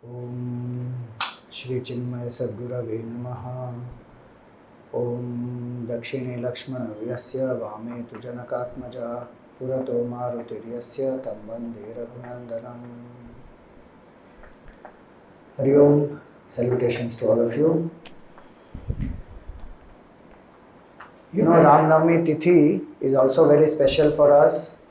Om Shri Chinmaya Sadgurave Namaha. Om Dakshine Lakshmana Vyasya Vame Tujanakatmaja Purato Marutiryasya Tam Vande Raghunandanam. Hari Om. Salutations to all of you. You know, Ram Janma Tithi is also very special for us.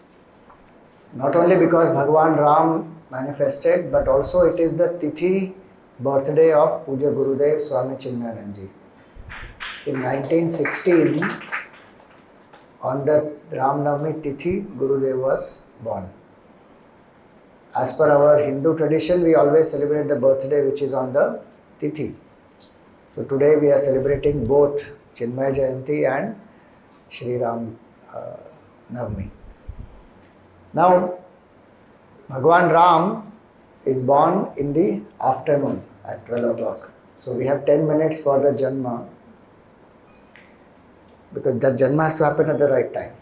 Not only because Bhagwan Ram manifested, but also it is the Tithi birthday of Puja Gurudev Swami Chinmayananji. In 1916, on the Ram Janma Tithi, Gurudev was born. As per our Hindu tradition, we always celebrate the birthday which is on the Tithi. So today we are celebrating both Chinmaya Jayanti and Shri Ram Navami. Now, Bhagwan Ram is born in the afternoon at 12 o'clock. So we have 10 minutes for the Janma, because that Janma has to happen at the right time.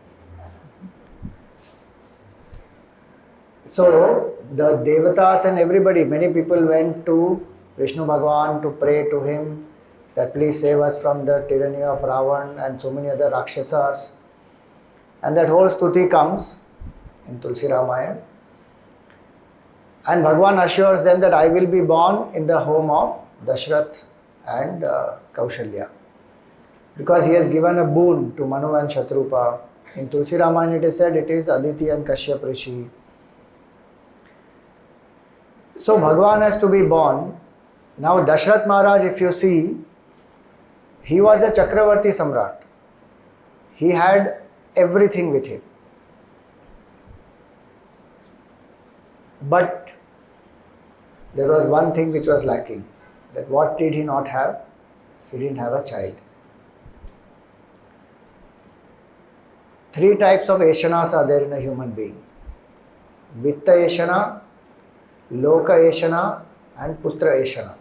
So the Devatas and everybody, many people went to Vishnu Bhagwan to pray to him that please save us from the tyranny of Ravan and so many other Rakshasas. And that whole stuti comes in Tulsi Ramayana. And Bhagwan assures them that I will be born in the home of Dashrath and Kaushalya. Because he has given a boon to Manu and Shatrupa. In Tulsi Ramayana it is said it is Aditi and Kashyap Rishi. So Bhagwan has to be born. Now Dashrath Maharaj, if you see, he was a Chakravarti Samrat. He had everything with him. But there was one thing which was lacking. That what did he not have? He didn't have a child. 3 types of Eshanas are there in a human being. Vitta Eshana, Loka Eshana and Putra Eshana.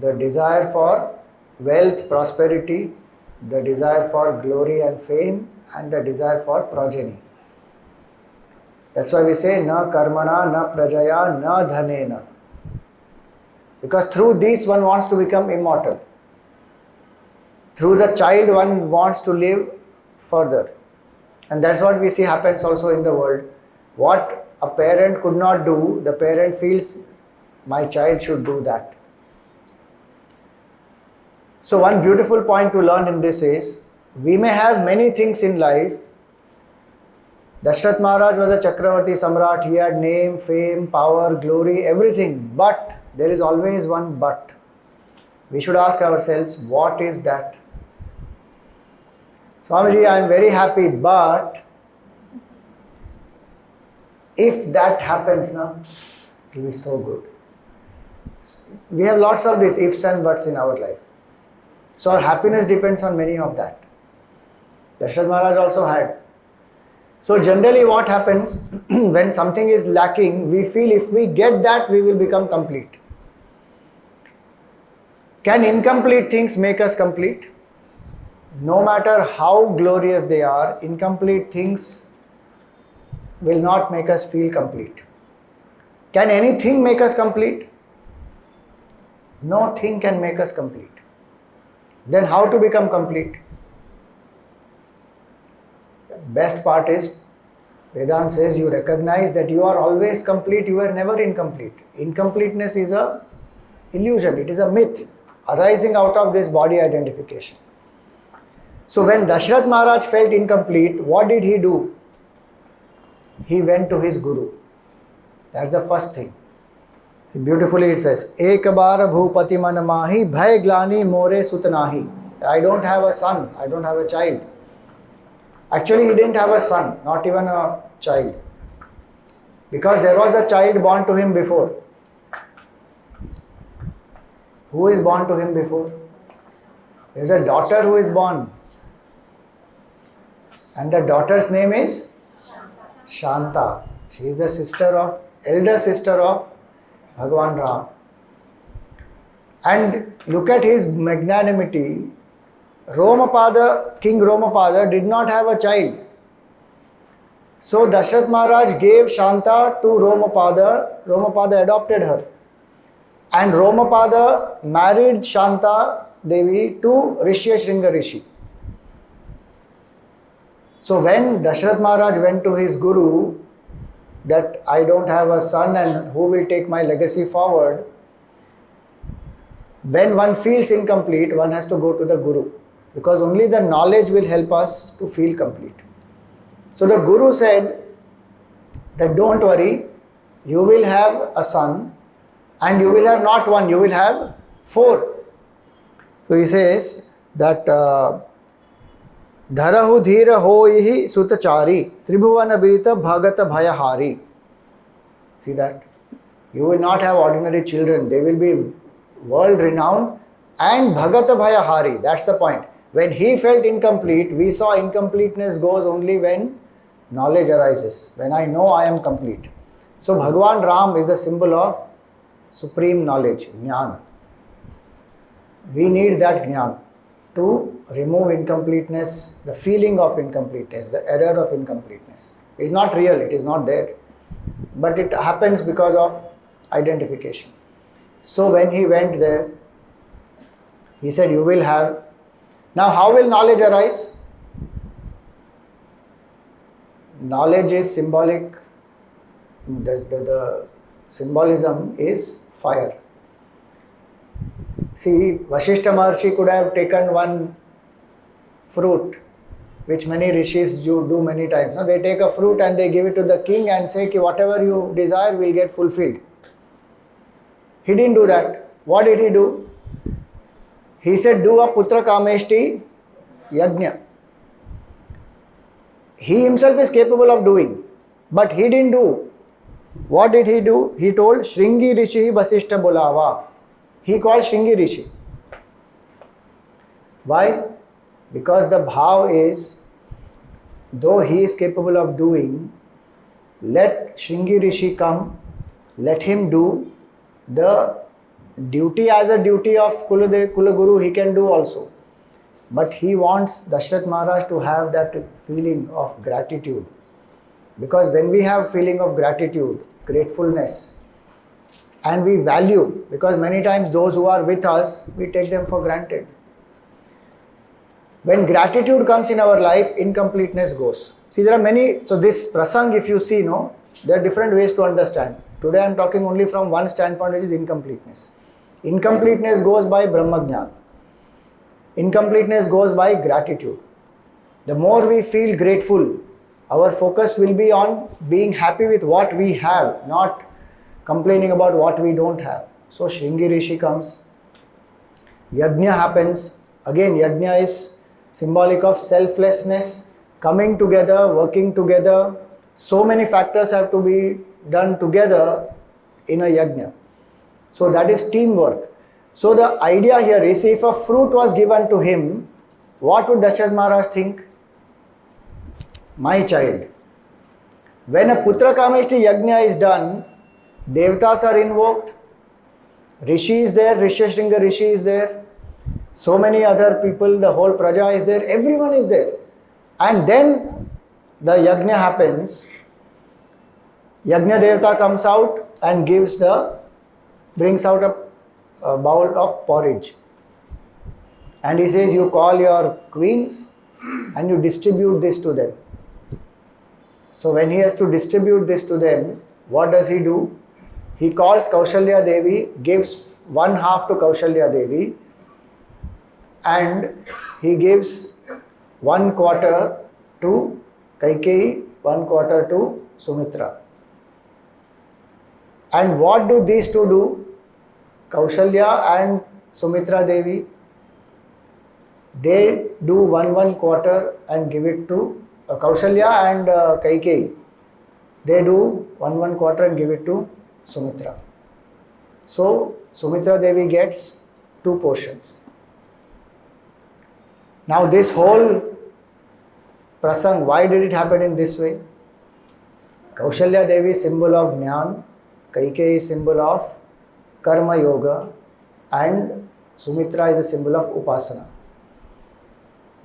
The desire for wealth, prosperity, the desire for glory and fame, and the desire for progeny. That's why we say, na karmana, na prajaya, na dhanena. Because through these one wants to become immortal. Through the child one wants to live further. And that's what we see happens also in the world. What a parent could not do, the parent feels, my child should do that. So one beautiful point to learn in this is, we may have many things in life. Dashrath Maharaj was a Chakravarti Samrat. He had name, fame, power, glory, everything. But there is always one but. We should ask ourselves, what is that? Swamiji, I am very happy, but if that happens now, it will be so good. We have lots of these ifs and buts in our life. So our happiness depends on many of that. Dashrath Maharaj also had. So generally what happens, when something is lacking, we feel if we get that, we will become complete. Can incomplete things make us complete? No matter how glorious they are, incomplete things will not make us feel complete. Can anything make us complete? No thing can make us complete. Then how to become complete? The best part is, Vedanta says you recognize that you are always complete, you are never incomplete. Incompleteness is an illusion, it is a myth arising out of this body identification. So when Dashrath Maharaj felt incomplete, what did he do? He went to his Guru. That's the first thing. See, beautifully it says, Ek bar bhupati man mahi, bhay glani more sutanahi. I don't have a son, I don't have a child. Actually, he didn't have a son, not even a child. Because there was a child born to him before. Who is born to him before? There is a daughter who is born. And the daughter's name is Shanta. She is the elder sister of Bhagwan Ram. And look at his magnanimity. King Romapada did not have a child. So Dashrath Maharaj gave Shanta to Romapada. Romapada adopted her. And Romapada married Shanta Devi to Rishyashringa Rishi. So when Dashrath Maharaj went to his guru that I don't have a son and who will take my legacy forward, when one feels incomplete, one has to go to the guru, because only the knowledge will help us to feel complete. So the guru said that don't worry, you will have a son and you will have not one, you will have 4. So he says that Dharahu dhira hoihi sutachari tribhuvana birita bhagata bhayahari. See that? You will not have ordinary children, they will be world renowned and bhagata bhayahari. That's the point. When he felt incomplete, we saw incompleteness goes only when knowledge arises, when I know I am complete. So Bhagwan Ram is the symbol of supreme knowledge, jnana. We need that jnana to remove incompleteness, the feeling of incompleteness, the error of incompleteness. It is not real, it is not there, but it happens because of identification. So when he went there, he said, you will have. Now how will knowledge arise? Knowledge is symbolic. The symbolism is fire. See, Vashishta Maharshi could have taken one fruit, which many rishis do many times. They take a fruit and they give it to the king and say, whatever you desire will get fulfilled. He didn't do that. What did he do? He said, do a putra kameshti yajna. He himself is capable of doing, but he didn't do. What did he do? He told, Shringi Rishi Vasishta Bulava. He called Shringi Rishi. Why? Because the bhav is, though he is capable of doing, let Shringi Rishi come, let him do the duty as a duty of Kulaguru, he can do also. But he wants Dashrath Maharaj to have that feeling of gratitude. Because when we have feeling of gratitude, gratefulness, and we value, because many times those who are with us, we take them for granted. When gratitude comes in our life, incompleteness goes. See, there are many, so this prasang, if you see, there are different ways to understand. Today I am talking only from one standpoint, which is incompleteness. Incompleteness goes by Brahma Jnana. Incompleteness goes by gratitude. The more we feel grateful, our focus will be on being happy with what we have, not complaining about what we don't have. So Shringi Rishi comes, Yajna happens. Again, Yajna is symbolic of selflessness, coming together, working together. So many factors have to be done together in a Yajna. So that is teamwork. So the idea here is, if a fruit was given to him, what would Dashrath Maharaj think? My child. When a Putra Kameshti Yajna is done, Devtas are invoked, Rishi is there, Rishyashringa Rishi is there, so many other people, the whole Praja is there, everyone is there. And then the Yajna happens, Yajna Devta comes out and brings out a bowl of porridge. And he says, you call your queens and you distribute this to them. So when he has to distribute this to them, what does he do? He calls Kaushalya Devi, gives one half to Kaushalya Devi, and he gives 1/4 to Kaikeyi, 1/4 to Sumitra. And what do these two do? Kaushalya and Sumitra Devi, they do 1/4 and give it to Kaushalya and Kaikeyi. They do 1/4 and give it to Sumitra. So Sumitra Devi gets 2 portions. Now this whole prasang, why did it happen in this way? Kaushalya Devi is symbol of Jnana, Kaikeyi is symbol of Karma Yoga, and Sumitra is a symbol of Upasana.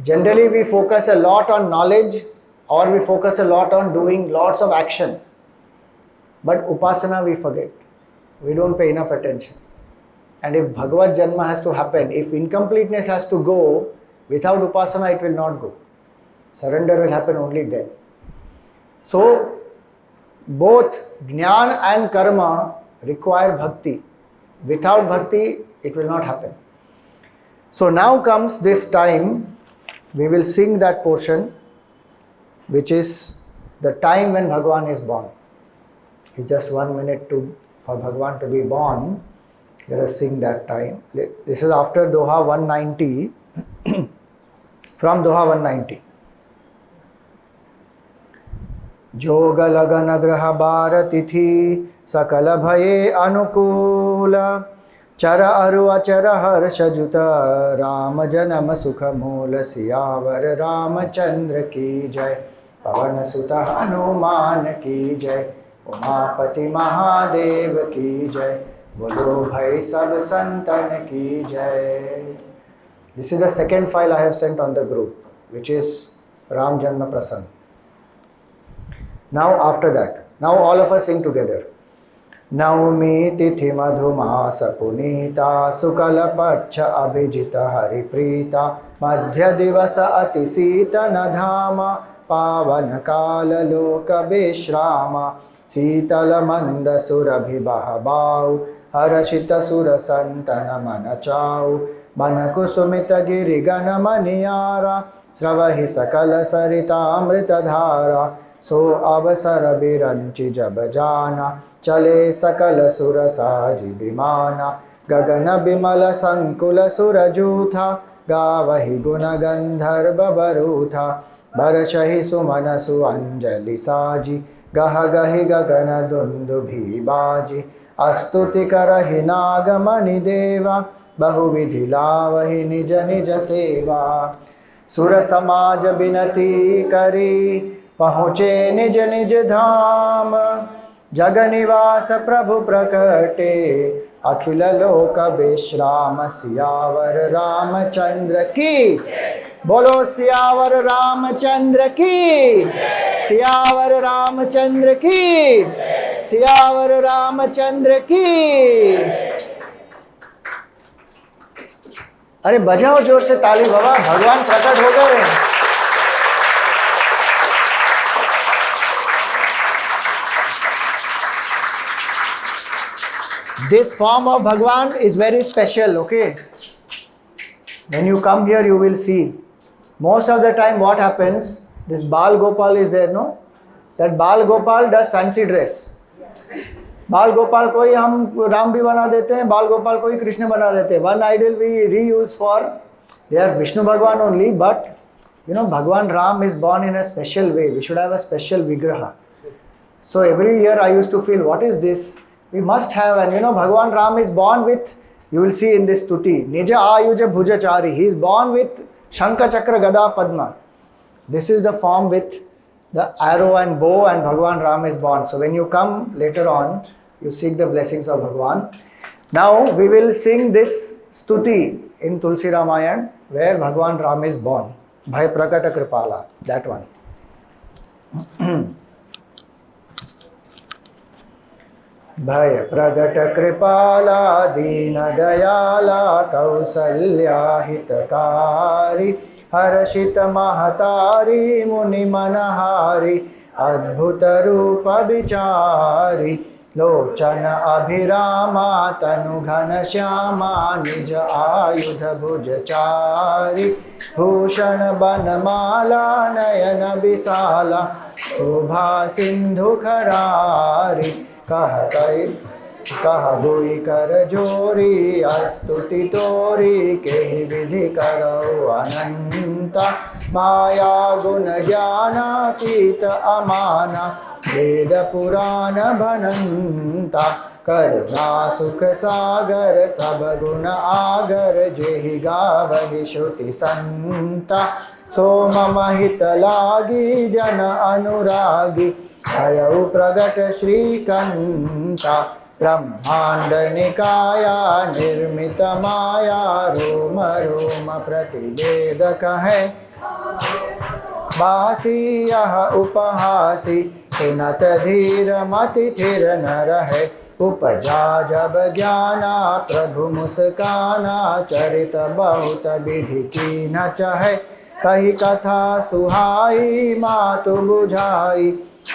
Generally we focus a lot on knowledge, or we focus a lot on doing lots of action. But Upasana we forget. We don't pay enough attention. And if Bhagavad Janma has to happen, if incompleteness has to go, without Upasana it will not go. Surrender will happen only then. So, both Jnana and Karma require Bhakti. Without Bhakti, it will not happen. So now comes this time, we will sing that portion, which is the time when Bhagwan is born. It's just 1 minute for Bhagwan to be born. Let us sing that time. This is after Doha 190, from Doha 190. जोग लगन ग्रह बार तिथि सकल भये अनुकूल चर अरु अचर हर्ष जुत राम जन्म सुख मूल सियावर रामचंद्र की जय पवन सुत हनुमान की जय उमापति महादेव की जय बोलो भाई सब संतन की जय. This is the second file I have sent on the group, which is Ram Janma Satsang. Now after that, now all of us sing together. नवमी तिथि मधुमास पुनीता शुक्ल पक्ष अभिजित हरिप्रीता मध्य दिवस अति शीतन धाम पावन काल लोक विश्राम शीतल मंद सुरभिबह बाऊ हर्षित सुर संतन मन चाऊ मन कुसुमित गिरि गण मनियारा स्रवहि सकल सरितामृत धारा सो अवसर बिरंचि जब जाना चले सकल सुर साजि विमाना गगन बिमल संकुल सुर जूथा गावहि गुण गंधर्व बरूथा बरषहि सुमन सुअंजलि साजी गह गहि गगन दुंदुभि बाजी स्तुति करहि नागमणि देवा बहुविधि लावहि निज निज सेवा सुर समाज बिनती करी पहुँचे निज निज धाम जग निवास प्रभु प्रकटे अखिल लोक विश्राम सियावर रामचंद्र की. बोलो सियावर रामचंद्र की, सियावर रामचंद्र की, सियावर रामचंद्र की. अरे बजाओ जोर से ताली बाबा, भगवान प्रकट हो गए. This form of Bhagwan is very special, okay? When you come here, you will see. Most of the time what happens, this Bal Gopal is there, no? That Bal Gopal does fancy dress. Bal Gopal कोई हम राम भी बना देते हैं, Bal Gopal कोई कृष्ण बना देते हैं. One idol we reuse for, they are Vishnu Bhagwan only, but you know, Bhagwan Ram is born in a special way. We should have a special vigraha. So every year I used to feel, what is this? We must have, and you know, Bhagwan Ram is born with, you will see in this stuti, Nija Ayuja Bhujachari. He is born with Shankha Chakra Gada Padma. This is the form with the arrow and bow, and Bhagwan Ram is born. So when you come later on, you seek the blessings of Bhagwan. Now we will sing this stuti in Tulsi Ramayan, where Bhagwan Ram is born. Bhai Prakata Kripala, that one. भय प्रगट कृपाला दीन दयाला कौसल्या हितकारी हर्षित महतारी मुनि मनहारी अद्भुत रूप विचारी लोचन अभिरामा तनु घन श्यामा निज आयुध भुजचारी भूषण बनमाला नयन विशाला शोभा सिंधु खरारी कह बुई कर जोरी स्तुति तोरी के विधि करो अनंता माया गुण ज्ञानातीत अमाना वेद पुराण भनंता करुणा सुख सागर सब गुण आगर जेहि गावहि श्रुति संता सो मम हित लागी जन अनुरागी भयउ प्रगट श्रीकंता ब्रह्मांड निकाया निर्मित माया रोम रोम प्रतिवेदक है बासी यह उपहासी सुनत धीर मति थिर न रहे उपजा जब ज्ञाना प्रभु मुस्काना, चरित बहुत विधि की न चाहे, कही कथा सुहाई मातु बुझाई,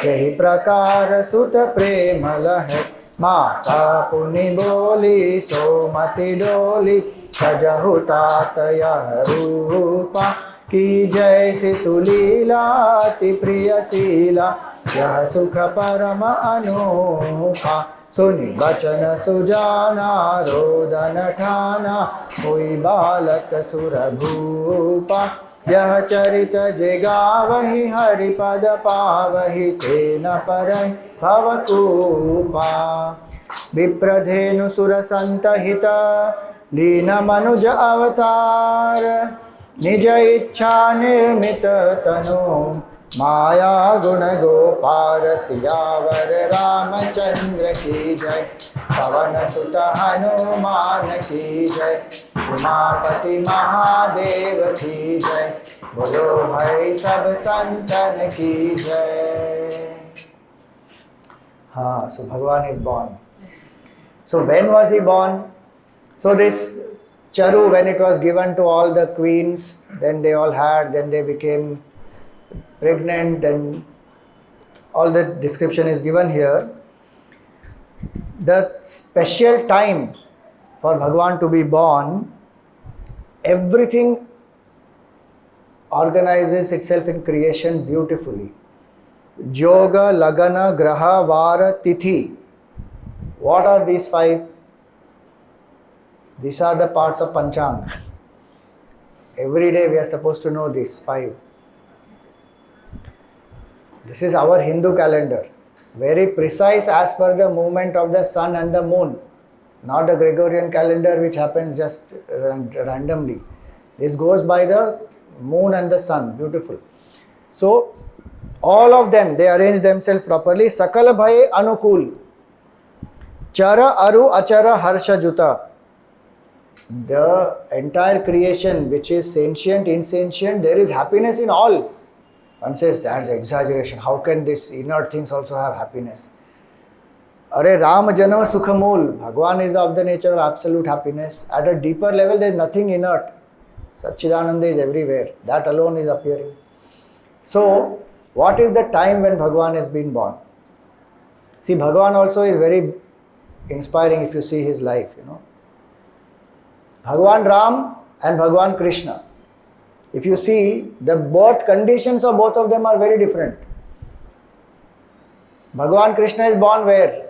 यही प्रकार सुत प्रेम लहै, माता पुनि बोली सोमति डोली, सजहु तात यह रूपा, की जय शिशुलीला अति प्रिय शीला, यह सुख परम अनूपा, सुनि बचन सुजाना रोदन ठाना, हुई बालक सुर भूपा, यह चरित जिगावहि हरिपद पावहि, तेन परहि भवकूपा, विप्रधेनु सुर संतहित लीन मनुज अवतार, निज इच्छा निर्मित तनु, माया गुण गोपाल सियावर रामचंद्र की जय, पवन सुत हनुमान की जय, उमापति महादेव की जय, बोलो भाई सब संतन की जय. हाँ, so Bhagavan is born. So when was he born? So this charu, when it was given to all the queens, then they all had, then they became pregnant, and all the description is given here. The special time for Bhagavan to be born, everything organizes itself in creation beautifully. Yoga, Lagana, Graha, Vara, Tithi. What are these five? These are the parts of Panchang. Every day we are supposed to know these five. This is our Hindu calendar. Very precise as per the movement of the sun and the moon. Not the Gregorian calendar which happens just randomly. This goes by the moon and the sun. Beautiful. So, all of them, they arrange themselves properly. Sakala bhai anukul. Chara aru achara harsha juta. The entire creation, which is sentient, insentient, there is happiness in all. One says that's exaggeration. How can these inert things also have happiness? Are Ram Janma Satsang. Bhagavan is of the nature of absolute happiness. At a deeper level, there is nothing inert. Satchidananda is everywhere. That alone is appearing. So, what is the time when Bhagavan has been born? See, Bhagavan also is very inspiring if you see his life, Bhagavan Ram and Bhagavan Krishna. If you see, the birth conditions of both of them are very different. Bhagavan Krishna is born where?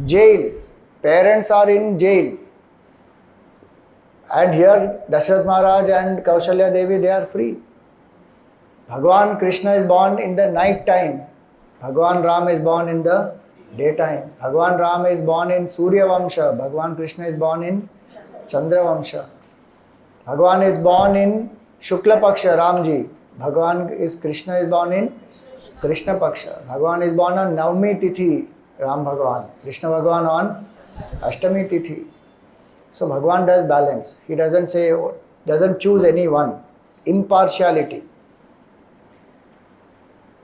Jail. Parents are in jail. And here Dashrath Maharaj and Kaushalya Devi, they are free. Bhagavan Krishna is born in the night time. Bhagavan Ram is born in the daytime. Bhagavan Ram is born in Surya Vamsha. Bhagavan Krishna is born in Chandra Vamsha. Bhagavan is born in Shukla Paksha, Ramji. Krishna is born in Krishna Paksha. Bhagavan is born on Navami Tithi, Ram Bhagavan. Krishna Bhagavan on Ashtami Tithi. So Bhagavan does balance. He doesn't choose any one. Impartiality.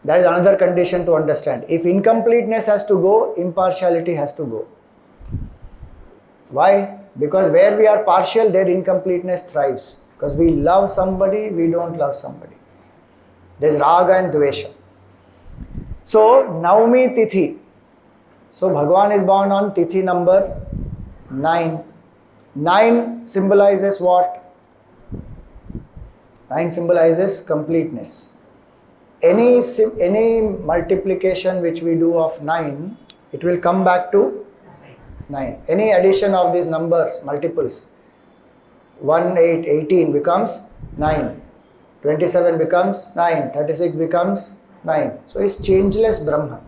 That is another condition to understand. If incompleteness has to go, impartiality has to go. Why? Because where we are partial, there incompleteness thrives. Because we love somebody, we don't love somebody. There is raga and dvesha. So, Navami Tithi. So, Bhagavan is born on Tithi number 9. 9 symbolizes what? 9 symbolizes completeness. Any multiplication which we do of 9, it will come back to 9. Any addition of these numbers, multiples, 1, 8, 18 becomes 9. 27 becomes 9. 36 becomes 9. So it's changeless Brahman.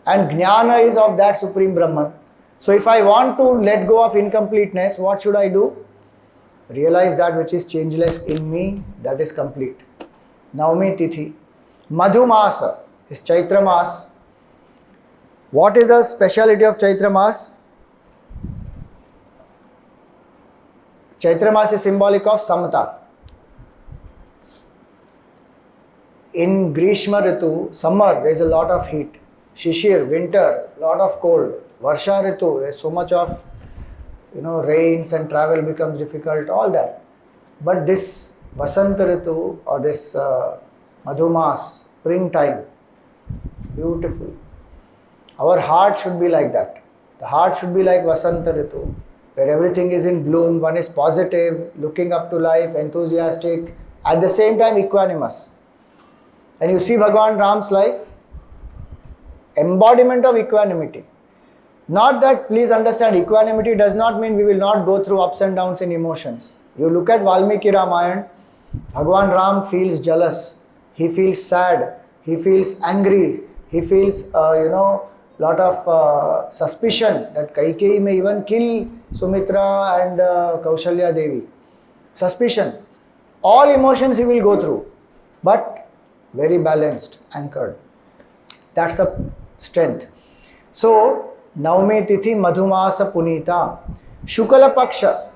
And Jnana is of that Supreme Brahman. So if I want to let go of incompleteness, what should I do? Realize that which is changeless in me, that is complete. Navami Tithi. Madhu Masa is Chaitra Mas. What is the speciality of Chaitra Mas? Chaitra Mas is symbolic of Samata. In Grishma Ritu, summer, there is a lot of heat. Shishir, winter, lot of cold. Varsha Ritu, there's so much of rains and travel becomes difficult, all that. But this Vasanta Ritu or this Madhumas, springtime, beautiful. Our heart should be like that. The heart should be like Vasanta Ritu, where everything is in bloom, one is positive, looking up to life, enthusiastic, at the same time equanimous. And you see Bhagavan Ram's life, embodiment of equanimity. Not that, please understand, equanimity does not mean we will not go through ups and downs in emotions. You look at Valmiki Ramayana, Bhagavan Ram feels jealous, he feels sad, he feels angry, he feels, lot of suspicion that Kaikeyi may even kill Sumitra and Kaushalya Devi. Suspicion. All emotions he will go through, but very balanced, anchored. That's the strength. So, Navami Tithi Madhumasa Punita. Shukala Paksha.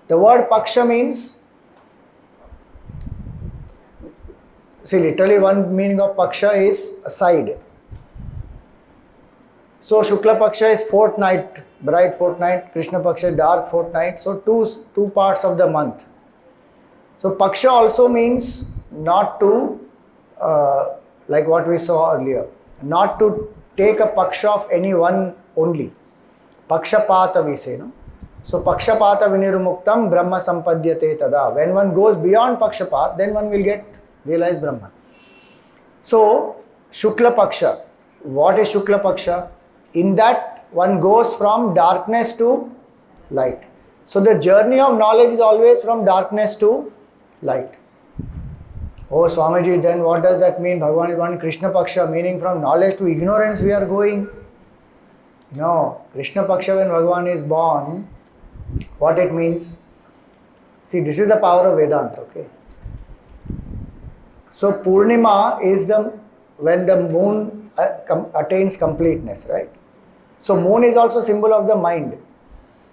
The word Paksha means, see, literally one meaning of Paksha is a side. So, Shukla Paksha is fortnight, bright fortnight, Krishna Paksha dark fortnight. So, two parts of the month. So, Paksha also means not to, like what we saw earlier, not to take a Paksha of any one only. Pakshapata we say, no? So, Pakshapata vinirumuktam Brahma sampadhyate tada. When one goes beyond Pakshapat, then one will realize Brahman. So, Shukla Paksha. What is Shukla Paksha? In that one goes from darkness to light. So, the journey of knowledge is always from darkness to light. Oh Swamiji, then what does that mean? Bhagavan is one Krishna Paksha, meaning from knowledge to ignorance we are going. No, Krishna Paksha when Bhagavan is born, what it means? See, this is the power of Vedanta, okay? So Purnima is when the moon attains completeness, right? So moon is also symbol of the mind.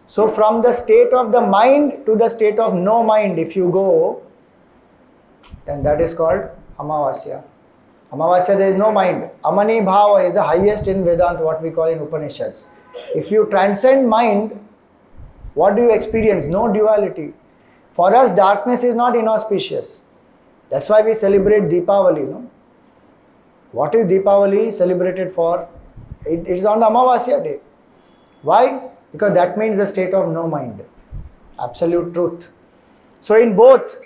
So from the state of the mind to the state of no mind, if you go, then that is called Amavasya. Amavasya, there is no mind. Amani Bhava is the highest in Vedanta, what we call in Upanishads. If you transcend mind, what do you experience? No duality. For us, darkness is not inauspicious. That's why we celebrate Deepavali. No? What is Deepavali celebrated for? It is on the Amavasya day. Why? Because that means the state of no mind. Absolute truth. So in both,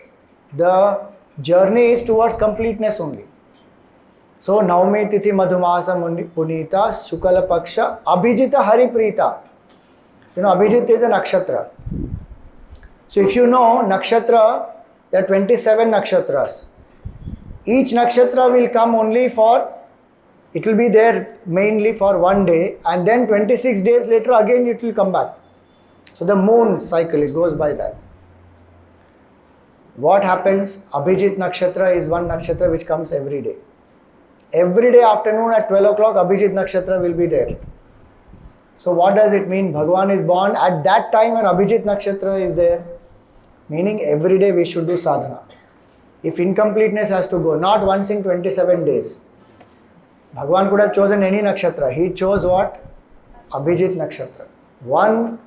the journey is towards completeness only. So Navami Tithi Madhumasa Punita Shukala Paksha Abhijita Hari Prita. Abhijit is a nakshatra. So if you know nakshatra, there are 27 nakshatras. Each nakshatra will come only for, it will be there mainly for one day, and then 26 days later again it will come back. So the moon cycle, it goes by that. What happens? Abhijit nakshatra is one nakshatra which comes every day. Every day afternoon at 12 o'clock, Abhijit nakshatra will be there. So what does it mean? Bhagavan is born at that time when Abhijit nakshatra is there. Meaning every day we should do sadhana. If incompleteness has to go, not once in 27 days. Bhagavan could have chosen any nakshatra. He chose what? Abhijit nakshatra. One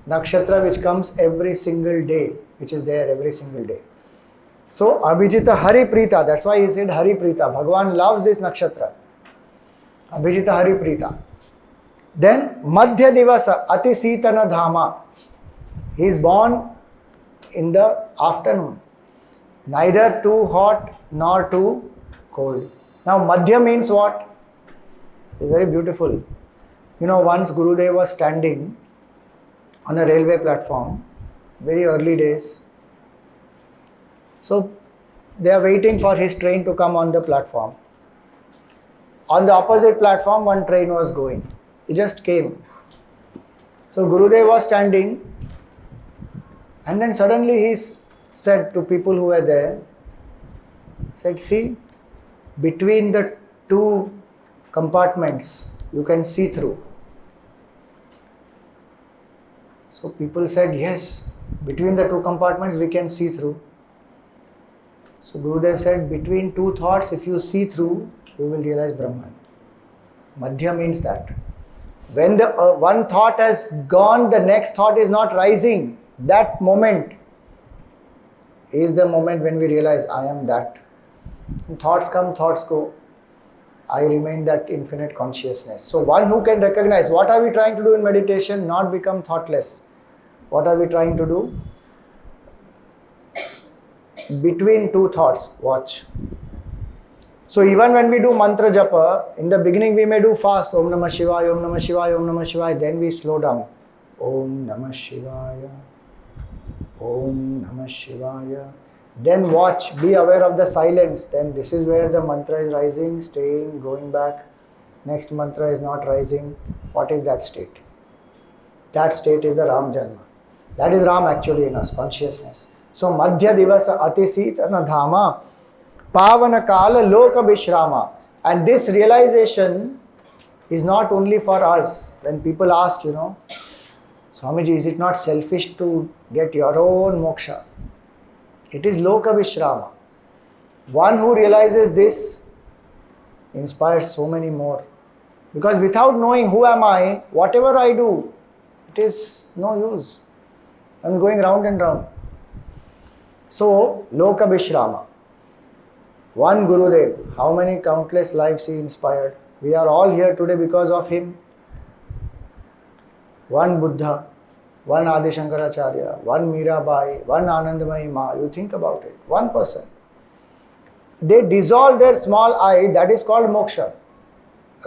nakshatra which comes every single day, which is there every single day. So Abhijita Hari Prita, that's why he said Hari Prita. Bhagavan loves this nakshatra. Abhijita Hari Prita. Then Madhya Divasa Ati Sitana Dhama. He is born in the afternoon. Neither too hot nor too cold. Now Madhya means what? It's very beautiful. Once Gurudev was standing on a railway platform, very early days. So they are waiting for his train to come on the platform. On the opposite platform, one train was going. He just came. So Gurudev was standing, and then suddenly he said to people who were there, said, see, between the two compartments, you can see through. So people said, yes, between the two compartments we can see through. So Gurudev said, between two thoughts, if you see through, you will realize Brahman. Madhya means that. When the one thought has gone, the next thought is not rising. That moment is the moment when we realize I am that. And thoughts come, thoughts go. I remain that infinite consciousness. So one who can recognize, what are we trying to do in meditation? Not become thoughtless. What are we trying to do? Between two thoughts, watch. So even when we do mantra japa, in the beginning we may do fast, Om Namah Shivaya, Om Namah Shivaya, Om Namah Shivaya, then we slow down. Om Namah Shivaya, Om Namah Shivaya. Then watch, be aware of the silence. Then this is where the mantra is rising, staying, going back. Next mantra is not rising. What is that state? That state is the Ram Janma. That is Ram actually in us, consciousness. So Madhya Divasa Atisitana Dhama Pavana Kala Loka Vishrama. And this realization is not only for us. When people ask, Swamiji, is it not selfish to get your own moksha? It is Loka Vishrama. One who realizes this inspires so many more. Because without knowing who am I, whatever I do, it is no use. I'm going round and round. So, Loka Vishrama. One Gurudev, how many countless lives he inspired. We are all here today because of him. One Buddha, one Adi Shankaracharya, one Mirabai, one Anandamayi Ma. You think about it. One person. They dissolve their small I, that is called moksha.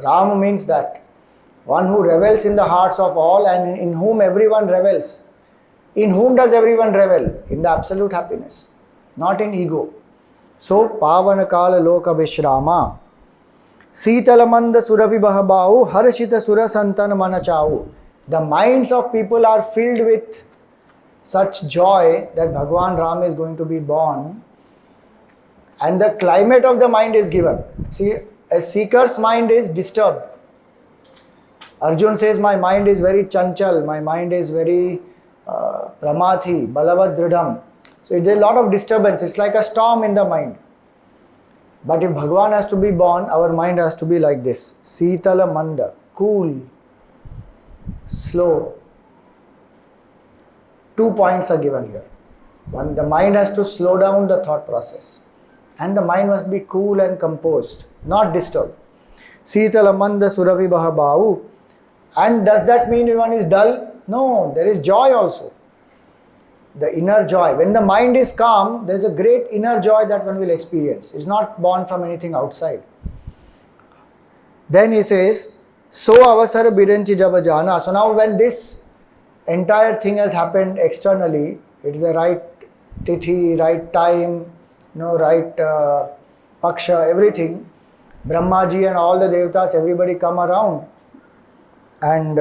Ram means that. One who revels in the hearts of all and in whom everyone revels. In whom does everyone revel? In the absolute happiness, not in ego. So, Pavana Kala Loka Vishrama Sitalamanda Suravi Bahabau Harshita Sura Santana Manachau. The minds of people are filled with such joy that Bhagwan Ram is going to be born, and the climate of the mind is given. See, a seeker's mind is disturbed. Arjun says, my mind is very chanchal, my mind is very pramathi, balavad dridham. So there's a lot of disturbance. It's like a storm in the mind. But if Bhagwan has to be born, our mind has to be like this. Sitala manda, cool, slow. 2 points are given here. One, the mind has to slow down the thought process. And the mind must be cool and composed, not disturbed. Sitala manda suravi bahabau. And does that mean one is dull? No, there is joy also. The inner joy. When the mind is calm, there is a great inner joy that one will experience. It's not born from anything outside. Then he says, So avasara biranchi jaba jana. So now when this entire thing has happened externally, it is the right tithi, right time, right paksha, everything. Brahmaji and all the devatas, everybody come around and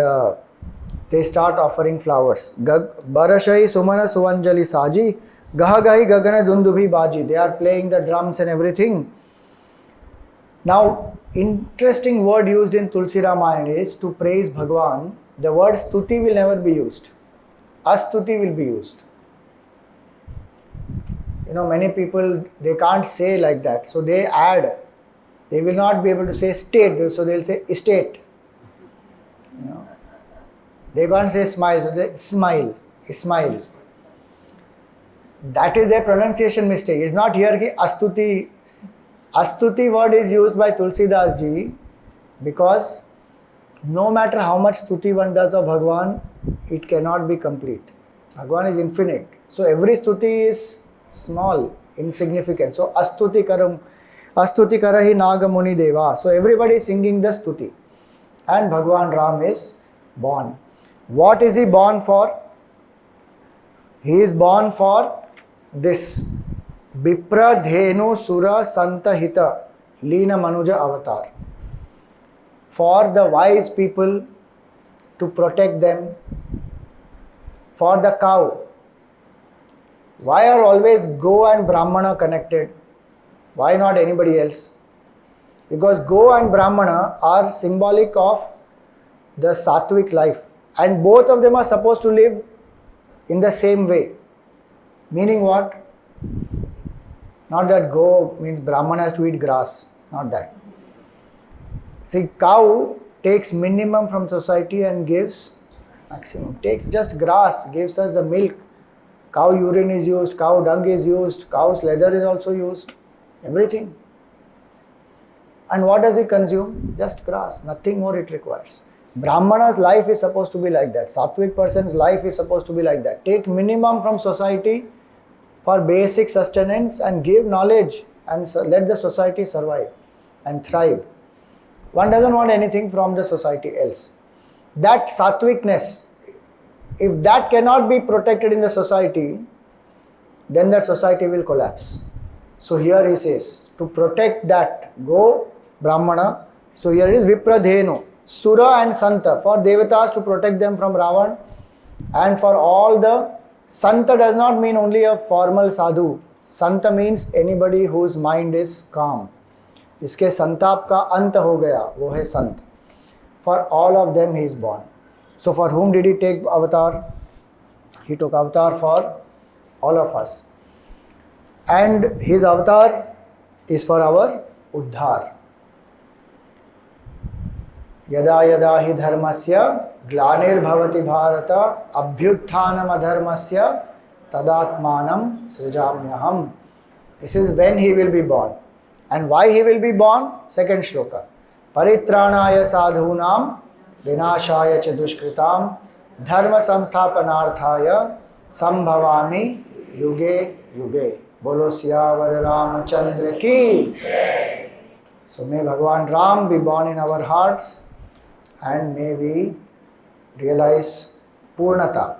they start offering flowers. Barashai Sumana Suvanjali Saji, Gahagahi Gagana Dundubhi Baji. They are playing the drums and everything. Now, interesting word used in Tulsi Ramayana is to praise Bhagwan. The word stuti will never be used. Astuti will be used. Many people, they can't say like that. So they add. They will not be able to say state. So they will say estate. They can't say smile, so they smile, smile. That is their pronunciation mistake. It's not here ki astuti. Astuti word is used by Tulsidas ji because no matter how much stuti one does of Bhagwan, it cannot be complete. Bhagwan is infinite. So every stuti is small, insignificant. So astuti karahi nagamuni deva. So everybody is singing the stuti. And Bhagwan Ram is born. What is he born for? He is born for this Vipra Dhenu Sura Santa Hita Leena Manuja Avatar. For the wise people, to protect them. For the cow. Why are always Go and Brahmana connected? Why not anybody else? Because Go and Brahmana are symbolic of the Sattvic life. And both of them are supposed to live in the same way. Meaning what? Not that Go means Brahman has to eat grass. Not that. See, cow takes minimum from society and gives maximum. Takes just grass, gives us the milk. Cow urine is used, cow dung is used, cow's leather is also used. Everything. And what does it consume? Just grass, nothing more it requires. Brahmana's life is supposed to be like that. Sattvic person's life is supposed to be like that. Take minimum from society for basic sustenance and give knowledge and let the society survive and thrive. One doesn't want anything from the society else. That sattvicness, if that cannot be protected in the society, then that society will collapse. So here he says, to protect that, go Brahmana. So here is Vipradhenu, Sura and Santa, for Devatas to protect them from Ravan, and for all the Santa does not mean only a formal sadhu. Santa means anybody whose mind is calm. इसके संताप का अंत हो गया, वो है संत. For all of them he is born. So for whom did he take avatar? He took avatar for all of us. And his avatar is for our uddhar. Yada yada hi dharmasya glanir-bhavati bharata abhyuthanam adharmasya tadatmanam srijamyaham. This is when he will be born. And why he will be born? Second shloka. Paritranaya sadhunam vinashaya cha dushkritam dharma samsthapanarthaya sambhavami yuge yuge. Bolo Siyavar Ramachandra ki. So may Bhagwan Ram be born in our hearts and may we realize Purnata.